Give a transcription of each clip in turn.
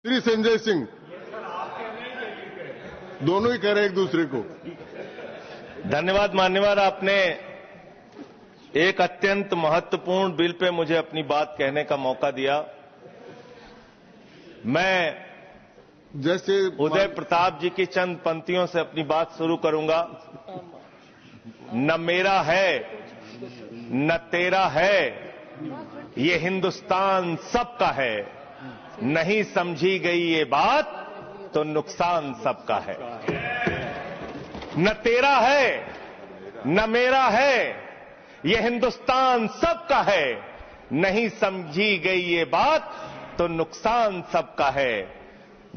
श्री संजय सिंह दोनों ही कह रहे एक दूसरे को। धन्यवाद मान्यवर, आपने एक अत्यंत महत्वपूर्ण बिल पे मुझे अपनी बात कहने का मौका दिया। मैं जैसे उदय प्रताप जी की चंद पंक्तियों से अपनी बात शुरू करूंगा। न मेरा है न तेरा है, ये हिंदुस्तान सबका है। नहीं समझी गई ये बात तो नुकसान सबका है। न तेरा है न मेरा है, ये हिंदुस्तान सबका है। नहीं समझी गई ये बात तो नुकसान सबका है।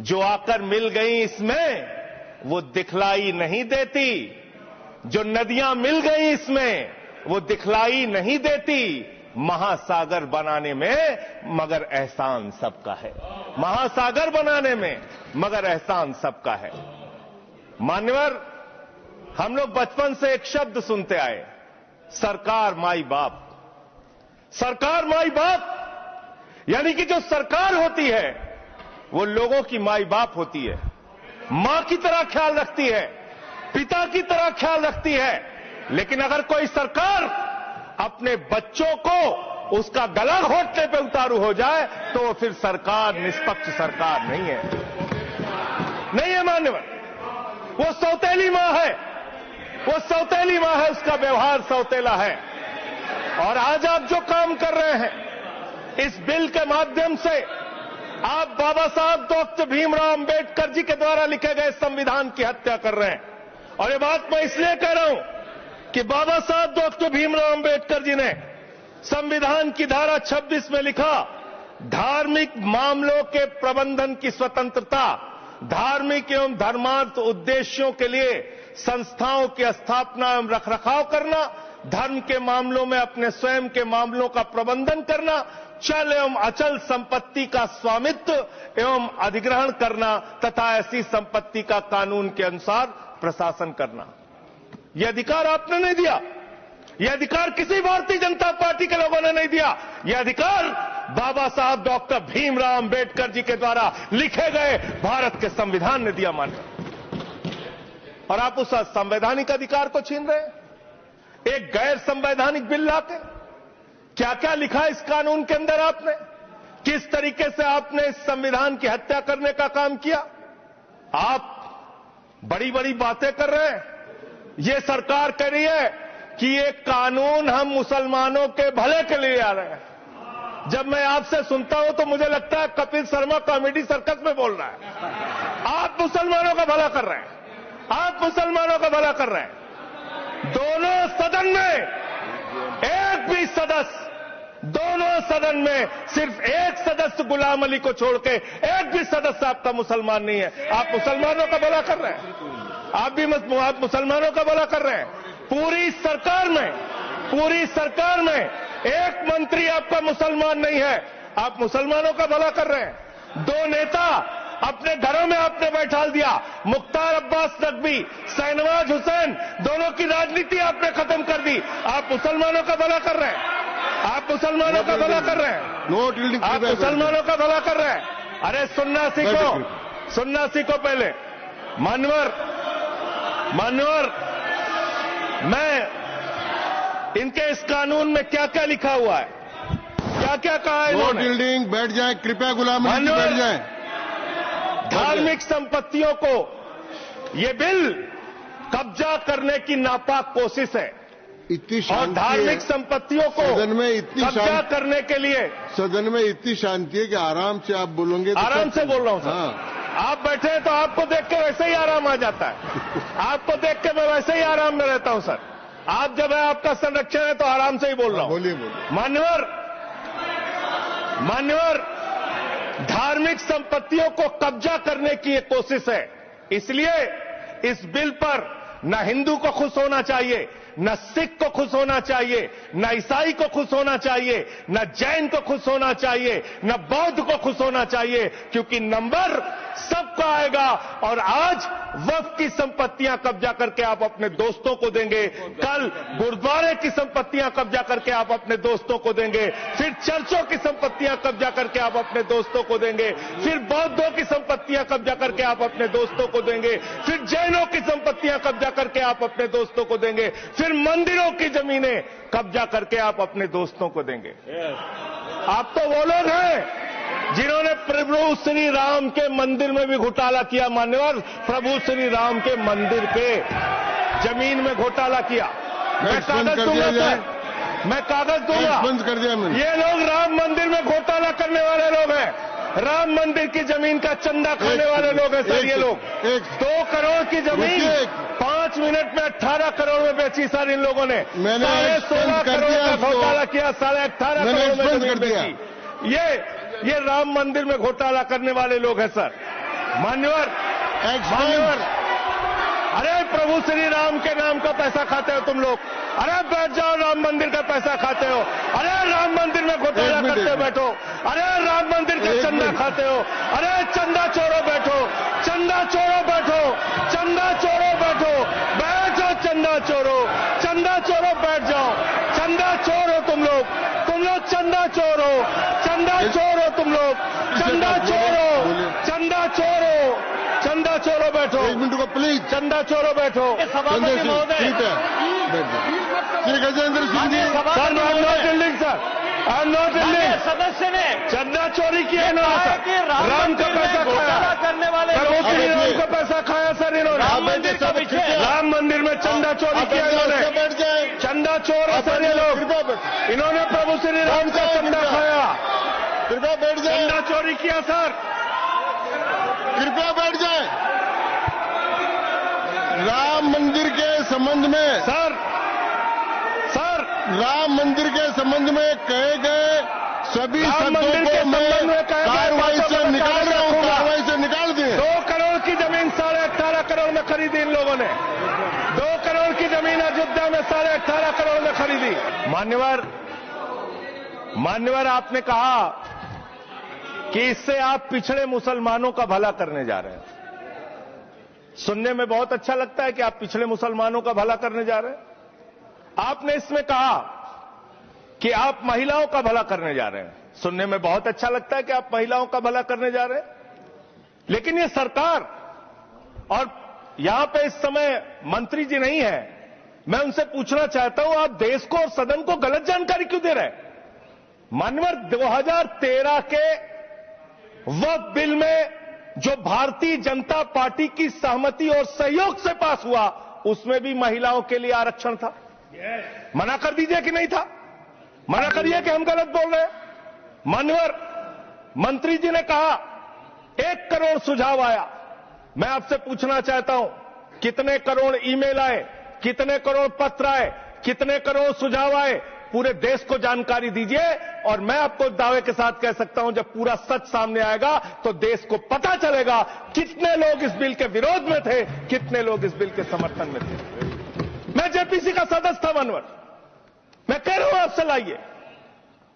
जो आकर मिल गई इसमें वो दिखलाई नहीं देती, जो नदियां मिल गई इसमें वो दिखलाई नहीं देती। महासागर बनाने में मगर एहसान सबका है। महासागर बनाने में मगर एहसान सबका है। मान्यवर, हम लोग बचपन से एक शब्द सुनते आए, सरकार माई बाप। सरकार माई बाप यानी कि जो सरकार होती है वो लोगों की माई बाप होती है, मां की तरह ख्याल रखती है, पिता की तरह ख्याल रखती है। लेकिन अगर कोई सरकार अपने बच्चों को उसका गला घोटने पे उतारू हो जाए तो वो फिर सरकार निष्पक्ष सरकार नहीं है, नहीं है मान्यवर। वो सौतेली मां है, वो सौतेली मां है, उसका व्यवहार सौतेला है। और आज आप जो काम कर रहे हैं इस बिल के माध्यम से, आप बाबा साहब डॉक्टर भीमराव अंबेडकर जी के द्वारा लिखे गए संविधान की हत्या कर रहे हैं। और ये बात मैं इसलिए कह रहा हूं कि बाबा साहब डॉक्टर भीमराव अंबेडकर जी ने संविधान की धारा 26 में लिखा, धार्मिक मामलों के प्रबंधन की स्वतंत्रता, धार्मिक एवं धर्मार्थ उद्देश्यों के लिए संस्थाओं की स्थापना एवं रखरखाव करना, धर्म के मामलों में अपने स्वयं के मामलों का प्रबंधन करना, चल एवं अचल संपत्ति का स्वामित्व एवं अधिग्रहण करना तथा ऐसी संपत्ति का कानून के अनुसार प्रशासन करना। यह अधिकार आपने नहीं दिया, यह अधिकार किसी भारतीय जनता पार्टी के लोगों ने नहीं दिया। यह अधिकार बाबा साहब डॉक्टर भीमराव अंबेडकर जी के द्वारा लिखे गए भारत के संविधान ने दिया मान्य। और आप उस संवैधानिक अधिकार को छीन रहे हैं एक गैर संवैधानिक बिल लाके। क्या क्या लिखा इस कानून के अंदर आपने, किस तरीके से आपने इस संविधान की हत्या करने का काम किया। आप बड़ी बड़ी बातें कर रहे हैं। ये सरकार कह रही है कि ये कानून हम मुसलमानों के भले के लिए आ रहे हैं। जब मैं आपसे सुनता हूं तो मुझे लगता है कपिल शर्मा कॉमेडी सर्कस में बोल रहा है। आप मुसलमानों का भला कर रहे हैं, आप मुसलमानों का भला कर रहे हैं। दोनों सदन में एक भी सदस्य, दोनों सदन में सिर्फ एक सदस्य गुलाम अली को छोड़ के एक भी सदस्य आपका मुसलमान नहीं है। आप मुसलमानों का भला कर रहे हैं, आप मुसलमानों का भला कर रहे हैं। पूरी सरकार में एक मंत्री आपका मुसलमान नहीं है, आप मुसलमानों का भला कर रहे हैं। दो नेता अपने घरों में आपने बैठा दिया, मुख्तार अब्बास नकवी, शहनवाज हुसैन, दोनों की राजनीति आपने खत्म कर दी। आप मुसलमानों का भला कर रहे हैं, आप मुसलमानों का भला कर रहे हैं, आप मुसलमानों का भला कर रहे हैं। अरे सुनना सीखो, सुनना सीखो पहले। मान्यवर, मैं इनके इस कानून में क्या क्या लिखा हुआ है, क्या क्या कहा है इन्होंने। बैठ जाए कृपया, गुलाम अली बैठ जाए। धार्मिक संपत्तियों को ये बिल कब्जा करने की नापाक कोशिश है। इतनी और धार्मिक संपत्तियों को सदन में इतनी कब्जा करने के लिए सदन में इतनी शांति है कि आराम से आप बोलोगे। आराम से बोल रहा हूं सर। आप बैठे हैं तो आपको देख के वैसे ही आराम आ जाता है। आपको देख के मैं वैसे ही आराम में रहता हूं सर। आप जब है आपका संरक्षण है तो आराम से ही बोल रहा हूं। बोलिए। मान्यवर, धार्मिक संपत्तियों को कब्जा करने की एक कोशिश है। इसलिए इस बिल पर न हिंदू को खुश होना चाहिए, न सिख को खुश होना चाहिए, न ईसाई को खुश होना चाहिए, न जैन को खुश होना चाहिए, न बौद्ध को खुश होना चाहिए, क्योंकि नंबर सबका आएगा। और आज वक्फ की संपत्तियां कब्जा करके आप अपने दोस्तों को देंगे, कल गुरुद्वारे की संपत्तियां कब्जा करके आप अपने दोस्तों को देंगे, फिर चर्चों की संपत्तियां कब्जा करके आप अपने दोस्तों को देंगे, फिर बौद्धों की संपत्तियां कब्जा करके आप अपने दोस्तों को देंगे, फिर जैनों की संपत्तियां कब्जा करके आप अपने दोस्तों को देंगे, फिर मंदिरों की जमीनें कब्जा करके आप अपने दोस्तों को देंगे। आप तो वो लोग हैं जिन्होंने प्रभु श्री राम के मंदिर में भी घोटाला किया। मान्यवर, प्रभु श्री राम के मंदिर पे जमीन में घोटाला किया। मैं कागज दूंगा सर, मैं कागज दूंगा। बंद कर दिया मैंने। ये लोग राम मंदिर में घोटाला करने वाले लोग हैं, राम मंदिर की जमीन का चंदा खाने वाले लोग हैं सर। ये लोग 2 करोड़ की जमीन 5 मिनट में 18 करोड़ में बेची सर इन लोगों ने। 16.5 करोड़ का घोटाला किया, 18.5 करोड़ में जमीन बेची। ये राम मंदिर में घोटाला करने वाले लोग हैं सर। मान्यवर, अरे प्रभु श्री राम के नाम का पैसा खाते हो तुम लोग। अरे बैठ जाओ, राम मंदिर का पैसा खाते हो। अरे राम मंदिर में घोटाला करते बैठो। अरे राम मंदिर का चंदा खाते हो। अरे चंदा चोरो बैठो, चंदा चोरो बैठो, चंदा चोरो बैठो, बैठ जाओ चंदा चोरो, चंदा चोरो बैठ जाओ। चंदा चोरो तुम लोग चंदा चोरो, चंदा चोरो तुम लोग, चंदा चोरो, चंदा चोरो, चंदा चोरो बैठो। 1 मिनट को प्लीज। चंदा चोरो बैठो। सभापति महोदय, Shri Gajendra Singh ji. Sir, I am not building sir, I am not building. सदस्य ने चंदा चोरी किया ना सर, राम का पैसा खाया करने वाले प्रभु श्री राम का पैसा खाया सर इन्होंने। राम मंदिर का विषय, राम मंदिर में चंदा चोरी किया इन्होंने। बैठ जाए, चंदा चोर है सर ये लोग। इन्होंने प्रभु श्री राम का चंदा खाया, कृपया बैठ जाए, चंदा चोरी किया सर। कृपया बैठ जाए। राम मंदिर के संबंध में सर राम मंदिर के संबंध में कहे गए सभी राम शब्दों मंदिर के को मैं संबंध में कहे गए कार्रवाई बातों से को निकाल रहा हूं, रखूंगा। कार्रवाई से निकाल दिए। 2 करोड़ की जमीन 18.5 करोड़ में खरीदी इन लोगों ने। 2 करोड़ की जमीन अयोध्या में 18.5 करोड़ में खरीदी। मान्यवर, आपने कहा कि इससे आप पिछड़े मुसलमानों का भला करने जा रहे हैं। सुनने में बहुत अच्छा लगता है कि आप पिछड़े मुसलमानों का भला करने जा रहे हैं। आपने इसमें कहा कि आप महिलाओं का भला करने जा रहे हैं। सुनने में बहुत अच्छा लगता है कि आप महिलाओं का भला करने जा रहे हैं, लेकिन ये सरकार, और यहां पे इस समय मंत्री जी नहीं है, मैं उनसे पूछना चाहता हूं, आप देश को और सदन को गलत जानकारी क्यों दे रहे हैं? मान्यवर, 2013 के वक्फ बिल में जो भारतीय जनता पार्टी की सहमति और सहयोग से पास हुआ, उसमें भी महिलाओं के लिए आरक्षण था। मना कर दीजिए कि नहीं था? मना करिए कि हम गलत बोल रहे हैं। मान्यवर, मंत्री जी ने कहा 1 करोड़ सुझाव आया। मैं आपसे पूछना चाहता हूं, कितने करोड़ ईमेल आए, कितने करोड़ पत्र आए, कितने करोड़ सुझाव आए? पूरे देश को जानकारी दीजिए, और मैं आपको दावे के साथ कह सकता हूं, जब पूरा सच सामने आएगा तो देश को पता चलेगा कितने लोग इस बिल के विरोध में थे, कितने लोग इस बिल के समर्थन में थे। मैं जेपीसी का सदस्य था मान्यवर, मैं कह रहा हूं आपसे लाइए।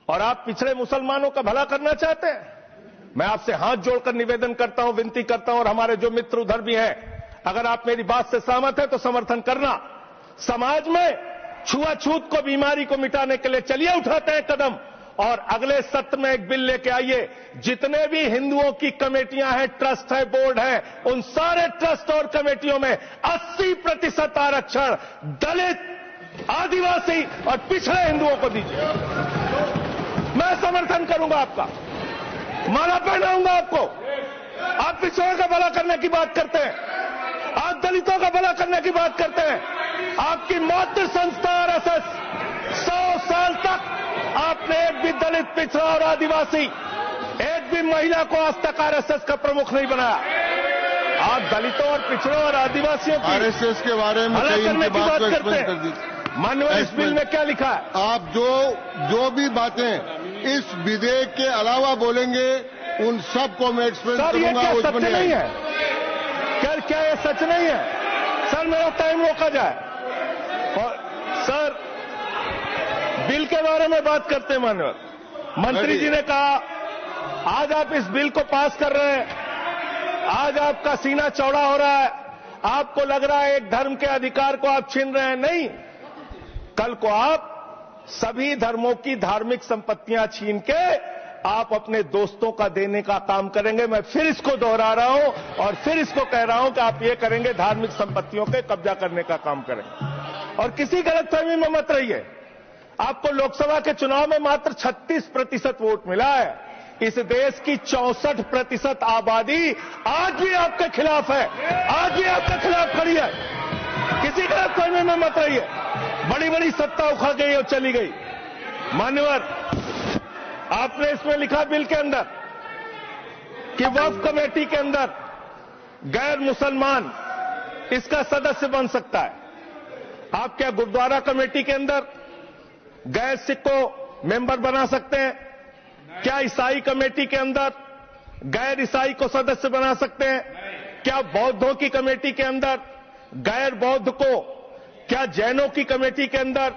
और आप पिछड़े मुसलमानों का भला करना चाहते हैं? मैं आपसे हाथ जोड़कर निवेदन करता हूं, विनती करता हूं, और हमारे जो मित्र उधर भी हैं, अगर आप मेरी बात से सहमत हैं तो समर्थन करना। समाज में छुआछूत को, बीमारी को मिटाने के लिए चलिए उठाते हैं कदम, और अगले सत्र में एक बिल लेके आइए। जितने भी हिंदुओं की कमेटियां हैं, ट्रस्ट है, बोर्ड है, उन सारे ट्रस्ट और कमेटियों में 80% आरक्षण दलित, आदिवासी और पिछड़े हिंदुओं को दीजिए। मैं समर्थन करूंगा आपका, माला पहनाऊंगा आपको। आप पिछड़ों का भला करने की बात करते हैं, आप दलितों का भला करने की बात करते हैं। आपकी मातृ संस्था आरएसएस 100 साल तक आपने एक भी दलित, पिछड़ा और आदिवासी, एक भी महिला को आज तक आरएसएस का प्रमुख नहीं बनाया। आप दलितों और पिछड़ों और आदिवासियों की आरएसएस के बारे में भला करने की बात करते कर हैं। दीजिए। माननीय, इस बिल में क्या लिखा है? आप जो भी बातें इस विधेयक के अलावा बोलेंगे, उन सबको मैं एक्सप्लेन सर, ये करूंगा। क्या उसमें सच नहीं है? क्या ये सच नहीं है? सर, मेरा टाइम रोका जाए। और बिल के बारे में बात करते हैं माननीय मंत्री जी ने कहा आज आप इस बिल को पास कर रहे हैं, आज आपका सीना चौड़ा हो रहा है, आपको लग रहा है एक धर्म के अधिकार को आप छीन रहे हैं। नहीं, कल को आप सभी धर्मों की धार्मिक संपत्तियां छीन के आप अपने दोस्तों का देने का काम करेंगे। मैं फिर इसको दोहरा रहा हूं और फिर इसको कह रहा हूं कि आप ये करेंगे, धार्मिक संपत्तियों के कब्जा करने का काम करेंगे। और किसी गलतफहमी में मत रहिए, आपको लोकसभा के चुनाव में मात्र 36% वोट मिला है। इस देश की 64% आबादी आज भी आपके खिलाफ है, आज भी आपके खिलाफ खड़ी है। किसी गलतफहमी में मत रहिए। बड़ी बड़ी सत्ता उखड़ गई और चली गई। मान्यवर, आपने इसमें लिखा बिल के अंदर कि वक्फ कमेटी के अंदर गैर मुसलमान इसका सदस्य बन सकता है। आप क्या गुरुद्वारा कमेटी के अंदर गैर सिख को मेंबर बना सकते हैं? क्या ईसाई कमेटी के अंदर गैर ईसाई को सदस्य बना सकते हैं? क्या बौद्धों की कमेटी के अंदर गैर बौद्ध को, क्या जैनों की कमेटी के अंदर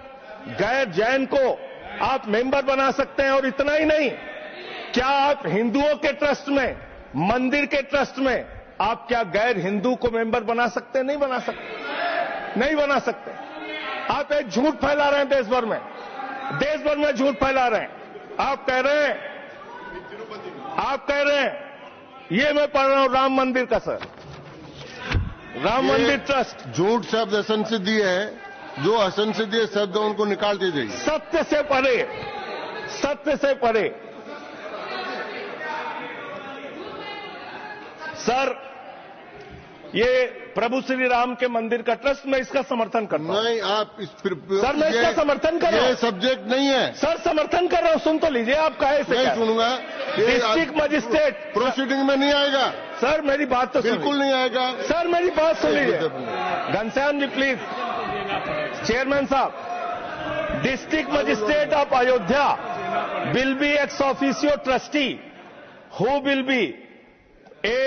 गैर जैन को आप मेंबर बना सकते हैं? और इतना ही नहीं, क्या आप हिंदुओं के ट्रस्ट में, मंदिर के ट्रस्ट में आप क्या गैर हिंदू को मेंबर बना सकते हैं? नहीं बना सकते, नहीं बना सकते। आप एक झूठ फैला रहे हैं देश भर में झूठ फैला रहे हैं। आप कह रहे हैं ये मैं पढ़ रहा हूं राम मंदिर का, सर, राम मंदिर ट्रस्ट। झूठ शब्द असंसिद्धि है, जो असंसिद्धि शब्द उनको निकाल दीजिए। सत्य से परे, सत्य से परे। सर, ये प्रभु श्री राम के मंदिर का ट्रस्ट, मैं इसका समर्थन करता हूं। नहीं, आप सर, मैं इसका समर्थन कर रहा हूं। ये सब्जेक्ट नहीं है सर, समर्थन कर रहा हूं। सुन तो लीजिए, आप कहे से नहीं सुनूंगा। डिस्ट्रिक्ट मजिस्ट्रेट प्रोसीडिंग में नहीं आएगा। सर, मेरी बात तो बिल्कुल नहीं आएगा। सर, मेरी बात सुन लीजिए। घनश्याम जी प्लीज, चेयरमैन साहब, district magistrate of Ayodhya will be ex officio trustee who will be a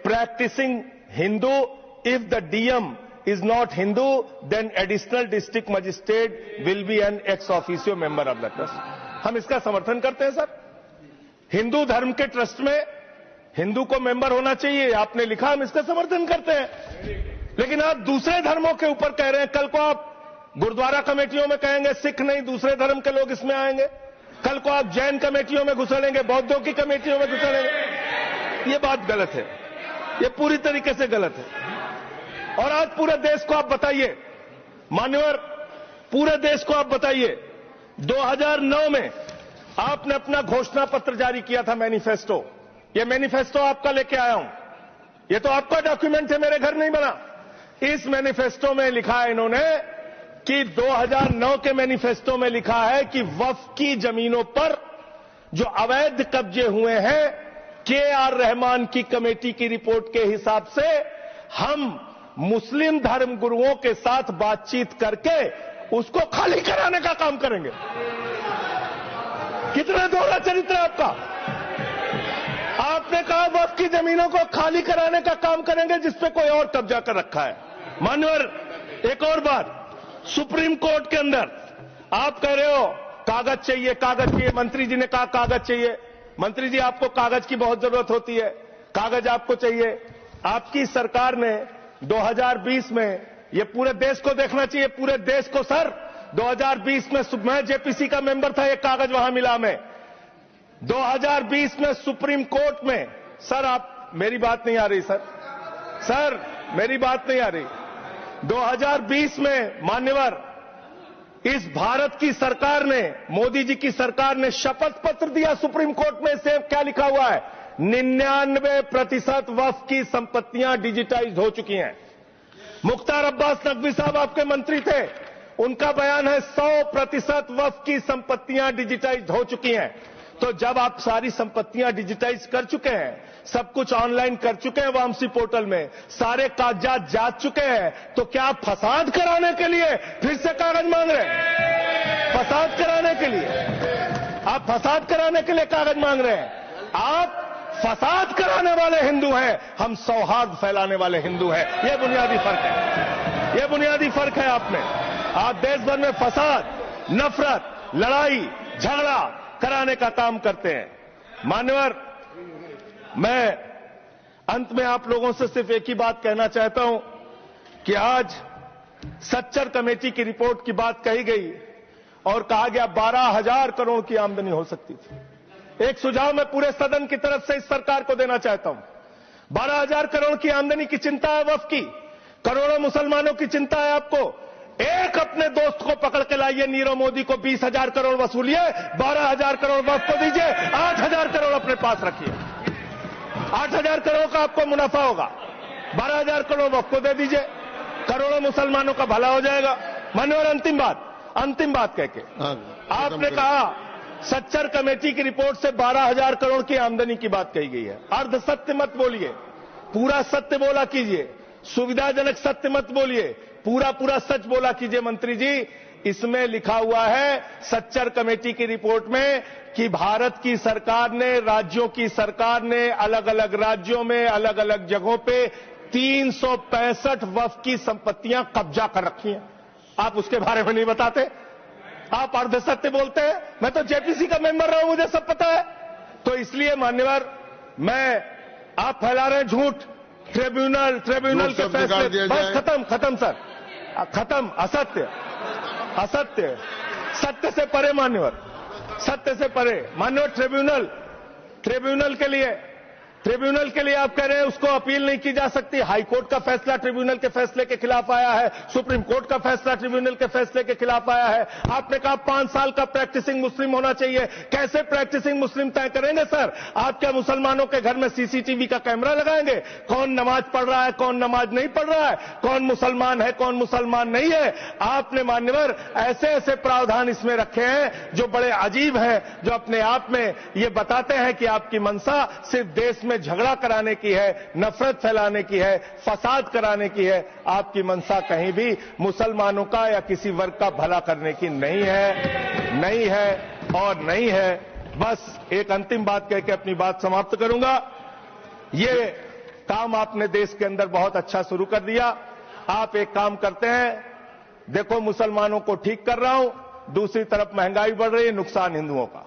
practising Hindu. If the DM is not Hindu, then additional district magistrate will be an ex officio member of the trust. हम इसका समर्थन करते हैं sir. Hindu धर्म के trust में हिंदू को member होना चाहिए, आपने लिखा, हम इसका समर्थन करते हैं। लेकिन आप दूसरे धर्मों के ऊपर कह रहे हैं। कल को आप गुरुद्वारा कमेटियों में कहेंगे सिख नहीं, दूसरे धर्म के लोग इसमें आएंगे। कल को आप जैन कमेटियों में घुसेड़ेंगे, बौद्धों की कमेटियों में घुसेड़ेंगे। ये बात गलत है, ये पूरी तरीके से गलत है। और आज पूरे देश को आप बताइए, मान्यवर, पूरे देश को आप बताइए, 2009 में आपने अपना घोषणा पत्र जारी किया था, मैनिफेस्टो। ये मैनिफेस्टो आपका लेके आया हूं, ये तो आपका डॉक्यूमेंट है, मेरे घर नहीं बना। इस मैनिफेस्टो में लिखा है इन्होंने कि 2009 के मैनिफेस्टो में लिखा है कि वक्फ की जमीनों पर जो अवैध कब्जे हुए हैं, के.आर. रहमान की कमेटी की रिपोर्ट के हिसाब से हम मुस्लिम धर्म गुरुओं के साथ बातचीत करके उसको खाली कराने का काम करेंगे। कितना दोहरा चरित्र है आपका। आपने कहा वक्फ की जमीनों को खाली कराने का काम करेंगे जिसपे कोई और कब्जा कर रखा है। मान्यवर, एक और बात, सुप्रीम कोर्ट के अंदर आप कह रहे हो कागज चाहिए, कागज चाहिए। मंत्री जी ने कहा कागज चाहिए। मंत्री जी, आपको कागज की बहुत जरूरत होती है, कागज आपको चाहिए। आपकी सरकार ने 2020 में, ये पूरे देश को देखना चाहिए, पूरे देश को सर, 2020 में मैं जेपीसी का मेंबर था, एक कागज वहां मिला हमें। 2020 में सुप्रीम कोर्ट में, सर आप, मेरी बात नहीं आ रही सर, मेरी बात नहीं आ रही। 2020 में मान्यवर, इस भारत की सरकार ने, मोदी जी की सरकार ने शपथ पत्र दिया सुप्रीम कोर्ट में। से क्या लिखा हुआ है? 99% वक्फ की संपत्तियां डिजिटाइज हो चुकी हैं। मुख्तार अब्बास नकवी साहब आपके मंत्री थे, उनका बयान है 100% वक्फ की संपत्तियां डिजिटाइज हो चुकी हैं। तो जब आप सारी संपत्तियां डिजिटाइज कर चुके हैं, सब कुछ ऑनलाइन कर चुके हैं वामसी पोर्टल में, सारे कागजात जांच चुके हैं, तो क्या आप फसाद कराने के लिए फिर से कागज मांग रहे हैं? फसाद कराने के लिए, आप फसाद कराने के लिए कागज मांग रहे हैं। आप फसाद कराने वाले हिंदू हैं, हम सौहार्द फैलाने वाले हिंदू हैं। यह बुनियादी फर्क है, यह बुनियादी फर्क है। आप देश भर में फसाद, नफरत लड़ाई झगड़ा कराने का काम करते हैं। मान्यवर, मैं अंत में आप लोगों से सिर्फ एक ही बात कहना चाहता हूं कि आज सच्चर कमेटी की रिपोर्ट की बात कही गई और कहा गया 12,000 करोड़ की आमदनी हो सकती थी। एक सुझाव मैं पूरे सदन की तरफ से इस सरकार को देना चाहता हूं। 12,000 करोड़ की आमदनी की चिंता है वक्फ की, करोड़ों मुसलमानों की चिंता है आपको। एक अपने दोस्त को पकड़ के लाइए, नीरव मोदी को 20,000 करोड़ वसूलिए, 12,000 करोड़ वक्फ को दीजिए, 8,000 करोड़ अपने पास रखिए। 8,000 करोड़ का आपको मुनाफा होगा, 12,000 करोड़ वक्फ को दे दीजिए, करोड़ों मुसलमानों का भला हो जाएगा। मान्यवर, अंतिम बात कहके आपने कहा सच्चर कमेटी की रिपोर्ट से 12,000 करोड़ की आमदनी की बात कही गई है। अर्ध सत्य मत बोलिए, पूरा सत्य बोला कीजिए। सुविधाजनक सत्य मत बोलिए, पूरा सच बोला कीजिए। मंत्री जी, इसमें लिखा हुआ है सच्चर कमेटी की रिपोर्ट में कि भारत की सरकार ने, राज्यों की सरकार ने अलग अलग राज्यों में अलग अलग जगहों पे 365 वक्फ की संपत्तियां कब्जा कर रखी हैं। आप उसके बारे में नहीं बताते, आप अर्ध सत्य बोलते हैं। मैं तो जेपीसी का मेंबर रहा हूं, मुझे सब पता है। तो इसलिए मान्यवर, आप फैला रहे हैं झूठ। ट्रिब्यूनल के फैसले, बस खत्म सर, खत्म। असत्य, सत्य से परे मान्यवर, सत्य से परे मान्यवर। ट्रिब्यूनल के लिए आप कह रहे हैं उसको अपील नहीं की जा सकती। हाई कोर्ट का फैसला ट्रिब्यूनल के फैसले के खिलाफ आया है, सुप्रीम कोर्ट का फैसला ट्रिब्यूनल के फैसले के खिलाफ आया है। आपने कहा 5 साल का प्रैक्टिसिंग मुस्लिम होना चाहिए। कैसे प्रैक्टिसिंग मुस्लिम तय करेंगे सर? आप क्या मुसलमानों के घर में सीसीटीवी का कैमरा लगाएंगे? कौन नमाज पढ़ रहा है, कौन नमाज नहीं पढ़ रहा है, कौन मुसलमान है, कौन मुसलमान नहीं है? आपने मान्यवर ऐसे प्रावधान इसमें रखे हैं जो बड़े अजीब हैं, जो अपने आप में ये बताते हैं कि आपकी मंशा सिर्फ देश में झगड़ा कराने की है, नफरत फैलाने की है, फसाद कराने की है। आपकी मंशा कहीं भी मुसलमानों का या किसी वर्ग का भला करने की नहीं है। बस एक अंतिम बात कह के अपनी बात समाप्त करूंगा। ये काम आपने देश के अंदर बहुत अच्छा शुरू कर दिया। आप एक काम करते हैं, देखो मुसलमानों को ठीक कर रहा हूं, दूसरी तरफ महंगाई बढ़ रही है, नुकसान हिंदुओं का।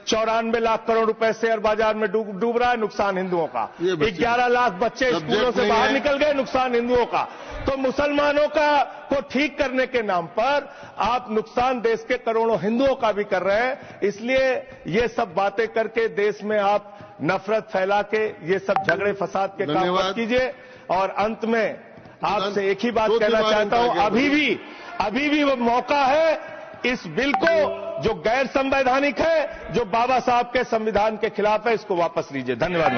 94 लाख करोड़ रुपए शेयर बाजार में डूब रहा है, नुकसान हिंदुओं का। 11 लाख बच्चे स्कूलों से बाहर निकल गए, नुकसान हिंदुओं का। तो मुसलमानों को ठीक करने के नाम पर आप नुकसान देश के करोड़ों हिंदुओं का भी कर रहे हैं। इसलिए ये सब बातें करके देश में आप नफरत फैला के ये सब झगड़े फसाद के काम मत कीजिए। और अंत में आपसे एक ही बात कहना चाहता हूं, अभी भी वो मौका है इस बिल को जो गैर संवैधानिक है, जो बाबा साहब के संविधान के खिलाफ है, इसको वापस लीजिए। धन्यवाद।